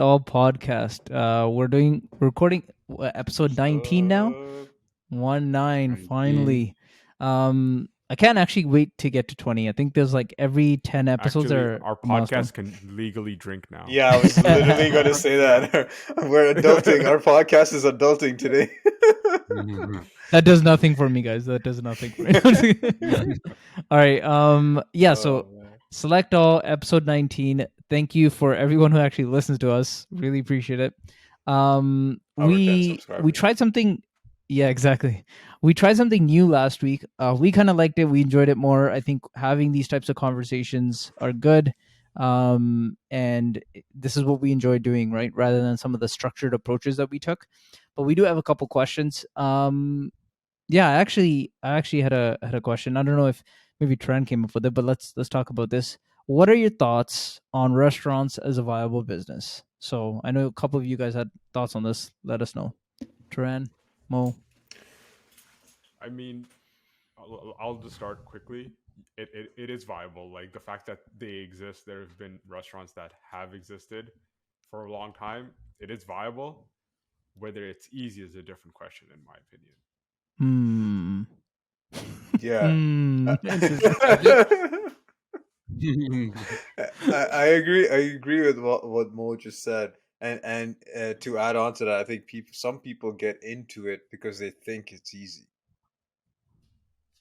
All podcast. We're recording episode 19 now. 19 finally. I can't actually wait to get to 20. I think there's like every 10 episodes Actually, are our a milestone. podcast can legally drink now. Yeah, I was literally going to say that. We're adulting. Our podcast is adulting today. That does nothing for me, guys. That does nothing for me. All right. Yeah. So select all episode 19. Thank you for everyone who actually listens to us. Really appreciate it. We tried something. Yeah, exactly. We tried something new last week. We kind of liked it. We enjoyed it more. I think having these types of conversations are good. And this is what we enjoy doing, right? Rather than some of the structured approaches that we took. But we do have a couple questions. Yeah, I actually had a question. I don't know if maybe Trent came up with it, but let's talk about this. What are your thoughts on restaurants as a viable business? So I know a couple of you guys had thoughts on this. Let us know. Trent, Mo. I mean, I'll just start quickly. It is viable. Like the fact that they exist, there have been restaurants that have existed for a long time. It is viable. Whether it's easy is a different question, in my opinion. Yeah. I agree. I agree with what Mo just said. And to add on to that, I think some people get into it because they think it's easy.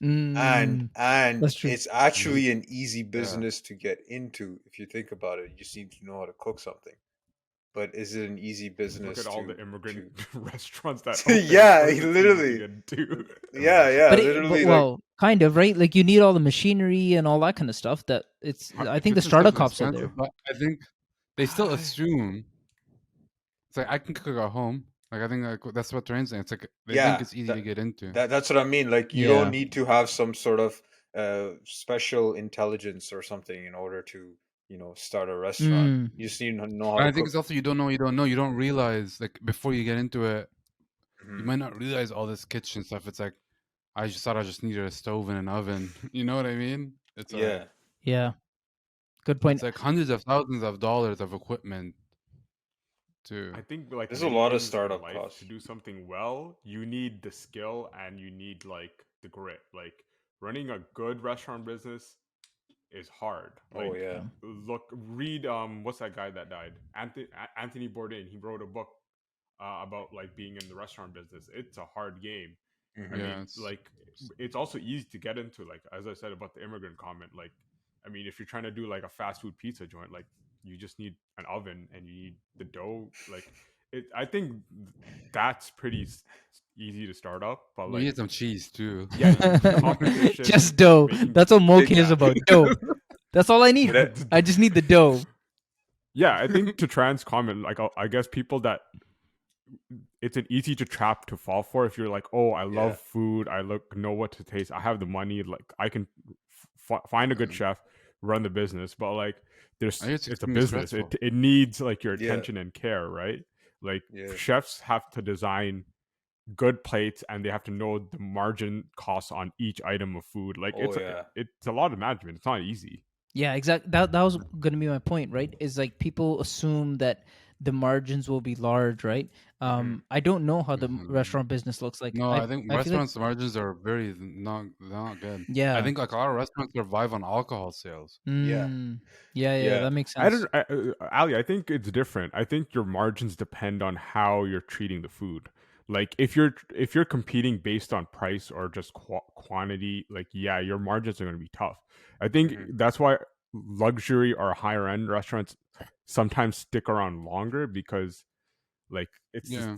And it's actually an easy business to get into if you think about it. You just need to know how to cook something. But is it an easy business? Look at all the immigrant restaurants that yeah, literally. Yeah, but literally. Well, kind of, right? Like you need all the machinery and all that kind of stuff. That it's. I think the startup cops are there. But I think they still assume it's like I can cook at home. Like I think that's what they're saying. It's like they think it's easy to get into. That's what I mean. Like you don't need to have some sort of special intelligence or something in order to start a restaurant. You just need to know how to I think it's also you don't know. You don't realize, like, before you get into it, you might not realize all this kitchen stuff. It's like, I just thought I just needed a stove and an oven. You know what I mean? It's yeah. Good point. It's like hundreds of thousands of dollars of equipment. I think like there's a lot of startup costs. To do something well, you need the skill and you need like the grit. Like running a good restaurant business is hard. Like, read what's that guy that died? Anthony Bourdain. He wrote a book about like being in the restaurant business. It's a hard game. I mean, like it's also easy to get into. Like as I said about the immigrant comment, like I mean, if you're trying to do like a fast food pizza joint, like you just need an oven and you need the dough. Like I think that's pretty easy to start up. But like you need some cheese too. Yeah, just dough. That's what Mo cares about. Dough. That's all I need. I just need the dough. Yeah, I think to Tran's comment, like I guess people that it's an easy trap to fall for if you're like, oh, I love food, I know what to taste, I have the money, like I can find a good chef, run the business, but like it's a business. It needs like your attention and care, right? Like chefs have to design good plates and they have to know the margin costs on each item of food. Like it's a lot of management. It's not easy. Yeah, exactly. That was going to be my point, right? Is like people assume that the margins will be large, right? I don't know how the restaurant business looks like. No, I think restaurants' margins are very not good. Yeah, I think like a lot of restaurants survive on alcohol sales. Yeah, that makes sense. Ali, I think it's different. I think your margins depend on how you're treating the food. Like if you're competing based on price or just quantity, like your margins are going to be tough. I think that's why luxury or higher end restaurants sometimes stick around longer because like it's just,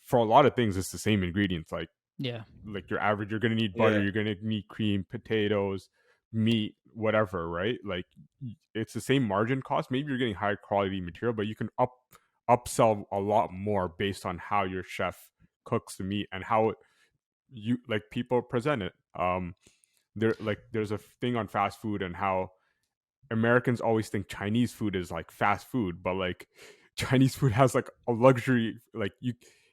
for a lot of things it's the same ingredients. Like like your average, you're going to need butter, you're going to need cream, potatoes, meat, whatever, right? Like it's the same margin cost. Maybe you're getting high quality material, but you can upsell a lot more based on how your chef cooks the meat and how you like people present it. There's a thing on fast food and how Americans always think Chinese food is like fast food, but like Chinese food has like a luxury, like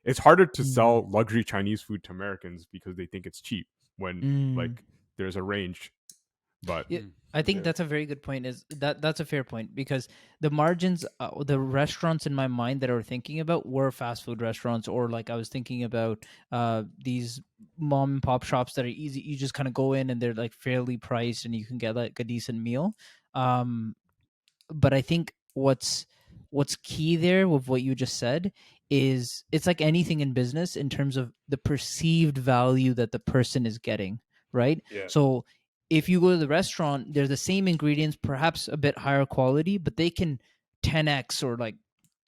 it's harder to sell luxury Chinese food to Americans because they think it's cheap when like there's a range. But I think that's a very good point. That's a fair point, because the margins, the restaurants in my mind that I was thinking about were fast food restaurants, or like I was thinking about these mom and pop shops that are easy. You just kind of go in and they're like fairly priced, and you can get like a decent meal. But I think what's key there with what you just said is it's like anything in business in terms of the perceived value that the person is getting, right? Yeah. So if you go to the restaurant, they're the same ingredients, perhaps a bit higher quality, but they can 10x or like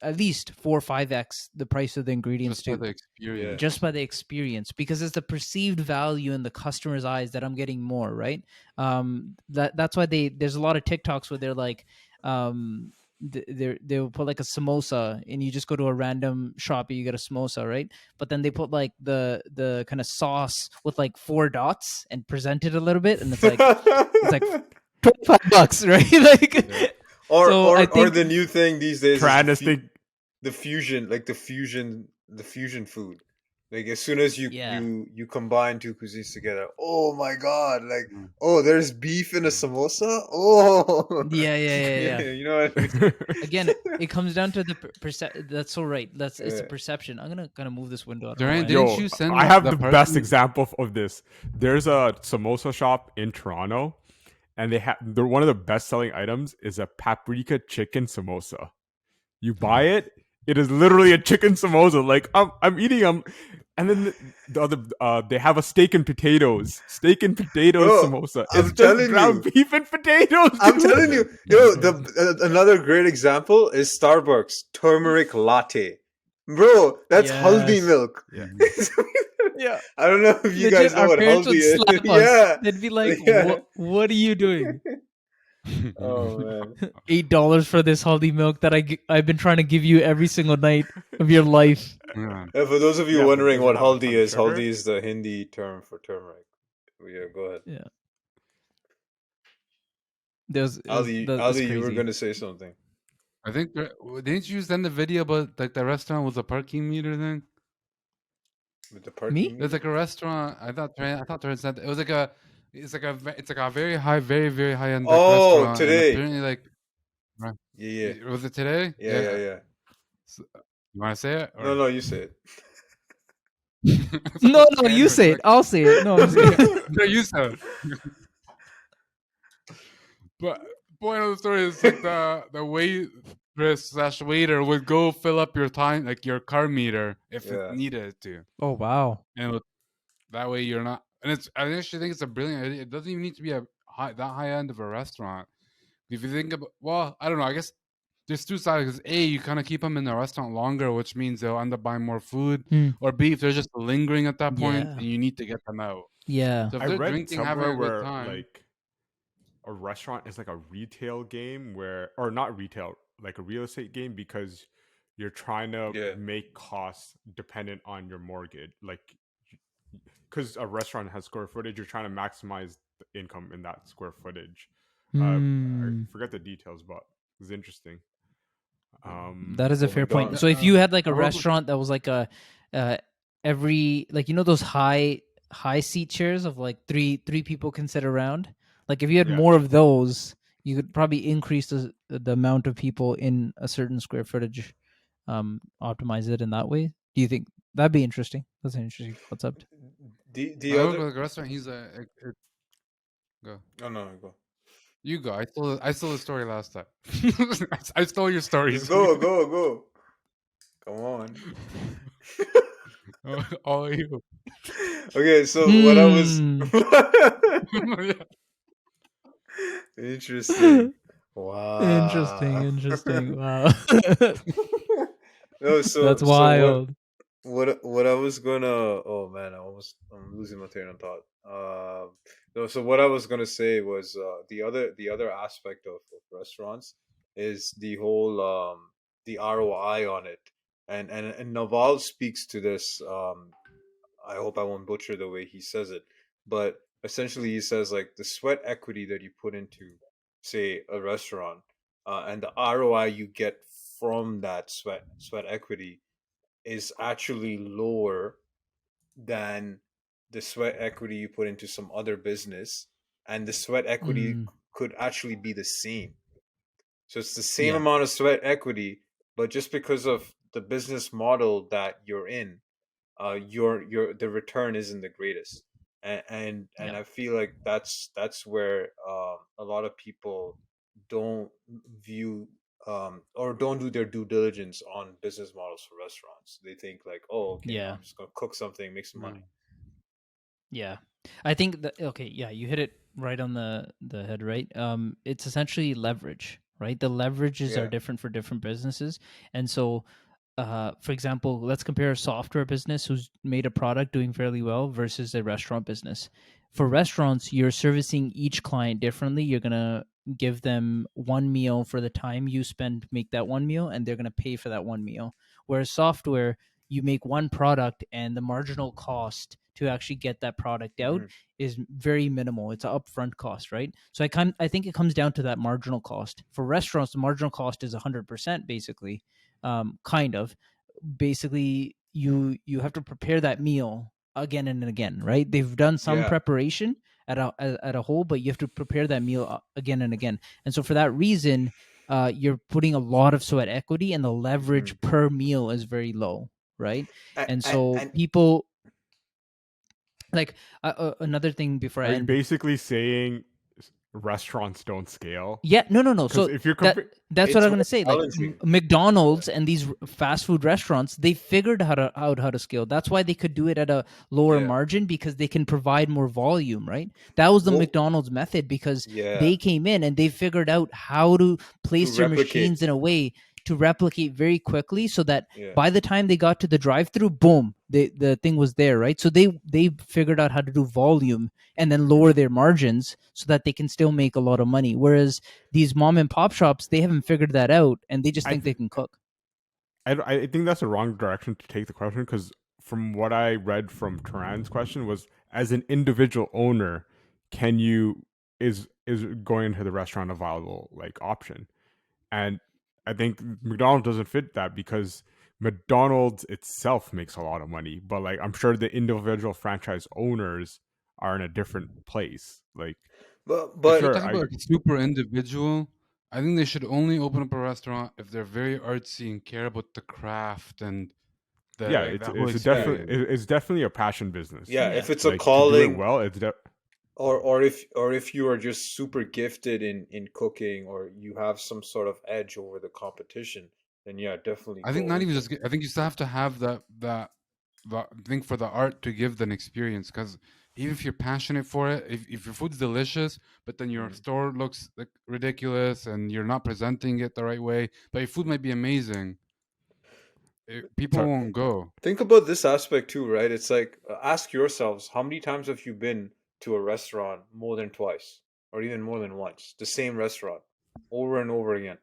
at least 4 or 5x the price of the ingredients Just by too. the experience. Just by the experience, because it's the perceived value in the customer's eyes that I'm getting more, right? That's why there's a lot of TikToks where they're like, they'll put like a samosa, and you just go to a random shop and you get a samosa, right? But then they put like the kind of sauce with like 4 dots and present it a little bit, and it's like $25, right? Like, or so or I or think the new thing these days trying to is think. the fusion, like the fusion food. Like as soon as you combine two cuisines together, oh my god! Like, oh, there's beef in a samosa. Oh, yeah. You know what I mean? Again, it comes down to the That's so right. It's a perception. I'm gonna kind of move this window. Duran, Yo, didn't you send I have the parking- best example of this. There's a samosa shop in Toronto, and they're one of the best selling items is a paprika chicken samosa. You buy it, it is literally a chicken samosa. Like I'm eating them, and then the other they have a steak and potatoes Bro, samosa. I'm It's just telling ground you. beef and potatoes. I'm dude. telling you, yo, another great example is Starbucks turmeric latte. Bro, that's haldi milk. Yeah. Yeah. I don't know if you Legit, guys know our what parents haldi would is. slap us. Yeah. They'd be like, Yeah. what are you doing? Oh man. $8 for this haldi milk that I've been trying to give you every single night of your life. Yeah. Yeah, for those of you Yeah, but wondering does what it have a haldi ton of is, sugar? haldi is the Hindi term for turmeric. Yeah, go ahead. Yeah. It's Ali, you were crazy. gonna say something. I think didn't you send the video about like the restaurant with the parking meter thing? With the parking There's like a restaurant. I thought Turan said it was like a. It's like a very high, very very high end restaurant. today. And apparently, like, Yeah. was it today? Yeah. So, you want to say it? Or? No, you say it. No, you say it. I'll say it. No, I'm just kidding. No, you said it. But point of the story is like the waitress / waiter would go fill up your time, like your car meter, if it needed to. Oh wow! And that way you're not. And I actually think it's a brilliant idea. It doesn't even need to be that high end of a restaurant. If you think about, well, I don't know. I guess there's two sides. Because A, you kind of keep them in the restaurant longer, which means they'll end up buying more food. Or B, if they're just lingering at that point, and you need to get them out. Yeah. So if I they're read drinking, having somewhere a where good time, like a restaurant is like a retail game or not retail, like a real estate game, because you're trying to make costs dependent on your mortgage. Like, because a restaurant has square footage, you're trying to maximize the income in that square footage. I forget the details, but it's interesting. That is a fair point. So if you had like a restaurant that was like a every, like, you know, those high seat chairs of like three people can sit around, like if you had more of those, you could probably increase the amount of people in a certain square footage, optimize it in that way. Do you think that'd be interesting? That's an interesting concept. The other restaurant, he's go. Oh no, go. You go. I stole the story last time. I stole your story. Just go. Come on. All you. Okay, so what I was Interesting. Wow. Interesting. Wow. No, so that's wild. What I was gonna, oh man, I'm losing my train of thought. No, so what I was gonna say was the other aspect of restaurants is the whole the ROI on it, and Naval speaks to this. I hope I won't butcher the way he says it, but essentially he says like the sweat equity that you put into, say, a restaurant, and the ROI you get from that sweat equity is actually lower than the sweat equity you put into some other business, and the sweat equity Mm. could actually be the same. So it's the same Yeah. amount of sweat equity, but just because of the business model that you're in, the return isn't the greatest. And Yeah. I feel like that's where a lot of people don't view or don't do their due diligence on business models for restaurants. They think like, oh, okay, Yeah. I'm just gonna cook something, make some money. Yeah. I think that okay, yeah, you hit it right on the head, right? It's essentially leverage, right? The leverages are Yeah. different for different businesses. And so for example, let's compare a software business who's made a product doing fairly well versus a restaurant business. For restaurants, you're servicing each client differently. You're going to give them one meal for the time you spend to make that one meal, and they're going to pay for that one meal. Whereas software, you make one product, and the marginal cost to actually get that product out Mhm. is very minimal. It's an upfront cost, right? So I think it comes down to that marginal cost. For restaurants, the marginal cost is 100% basically, kind of. Basically, you have to prepare that meal again and again, right? They've done some Yeah. preparation at a whole, but you have to prepare that meal again and again. And so for that reason, you're putting a lot of sweat equity, and the leverage Mhm. per meal is very low, right? And so And people like another thing before I Are you end. basically saying restaurants don't scale? Yeah, no. Because So if you're that comparing, that's what it's I'm more gonna say. Like challenging. McDonald's and these fast food restaurants, they figured out how to scale. That's why they could do it at a lower Yeah. margin, because they can provide more volume, right? That was the Well, McDonald's method, because yeah. they came in and they figured out how to To place their replicate. machines in a way to replicate very quickly, so that Yeah. by the time they got to the drive-through, boom, the thing was there, right? So they figured out how to do volume and then lower their margins so that they can still make a lot of money. Whereas these mom and pop shops, they haven't figured that out, and they just I think they th- can cook. I think that's the wrong direction to take the question. Because from what I read from Turan's question was, as an individual owner, can you is going to the restaurant a viable like option? And I think McDonald's doesn't fit that, because McDonald's itself makes a lot of money, but like I'm sure the individual franchise owners are in a different place. Like, If you're But sure, talking about like a super individual, I think they should only open up a restaurant if they're very artsy and care about the craft and yeah, the it's that whole it's yeah, definitely experience. it's definitely a passion business. yeah, Yeah. if it's a Like to do it calling, well, or if you are just super gifted in cooking, or you have some sort of edge over the competition, then yeah, definitely I think go not even into. just. I think you still have to have the thing for the art to give an experience. Because even if you're passionate for it, if your food's delicious, but then your Mhm. store looks like ridiculous and you're not presenting it the right way, but your food might be amazing, people sorry, won't go. Think about this aspect too, right? It's like, ask yourselves, how many times have you been to a restaurant more than twice, or even more than once? The same restaurant, over and over again.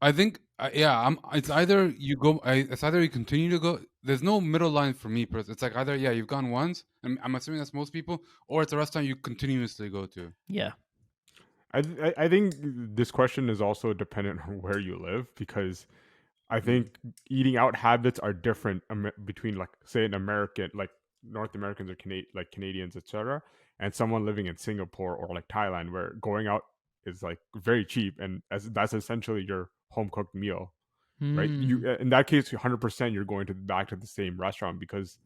I think, yeah, it's either you go, it's either you continue to go. There's no middle line for me. It's like either yeah, you've gone once, and I'm assuming that's most people, or it's a restaurant you continuously go to. Yeah. I think this question is also dependent on where you live, because I Mm. think eating out habits are different between, like, say, an American, like North Americans or like Canadians, etc., and someone living in Singapore or like Thailand, where going out is like very cheap, and that's essentially your home cooked meal, right? You Hmm. in that case, 100% you're going to back to the same restaurant, because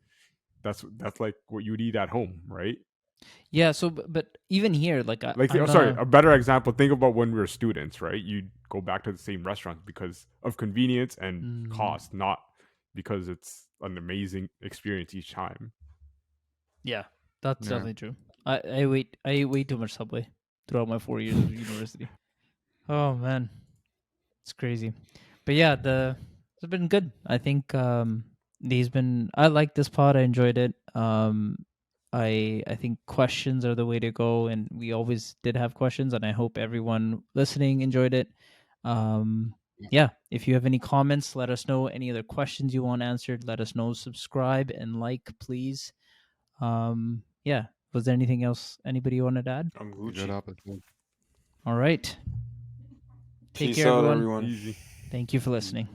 that's like what you'd eat at home, right? Yeah. So, but even here, like Like, I'm sorry, gonna. a better example, think about when we were students, right? You'd go back to the same restaurant because of convenience and Mm, cost, not because it's an amazing experience each time. yeah, that's Yeah. definitely true. I ate way too much Subway throughout my 4 years of university. Oh man, it's crazy. But yeah, it's been good. I think I like this pod. I enjoyed it. I think questions are the way to go, and we always did have questions, and I hope everyone listening enjoyed it. Um, yeah, if you have any comments, let us know. Any other questions you want answered, let us know. Subscribe and like, please. Yeah. Was there anything else anybody wanted to add? I'm A good Gucci. opportunity. All right. Take Peace care, out, everyone. everyone. Easy. Thank you for listening.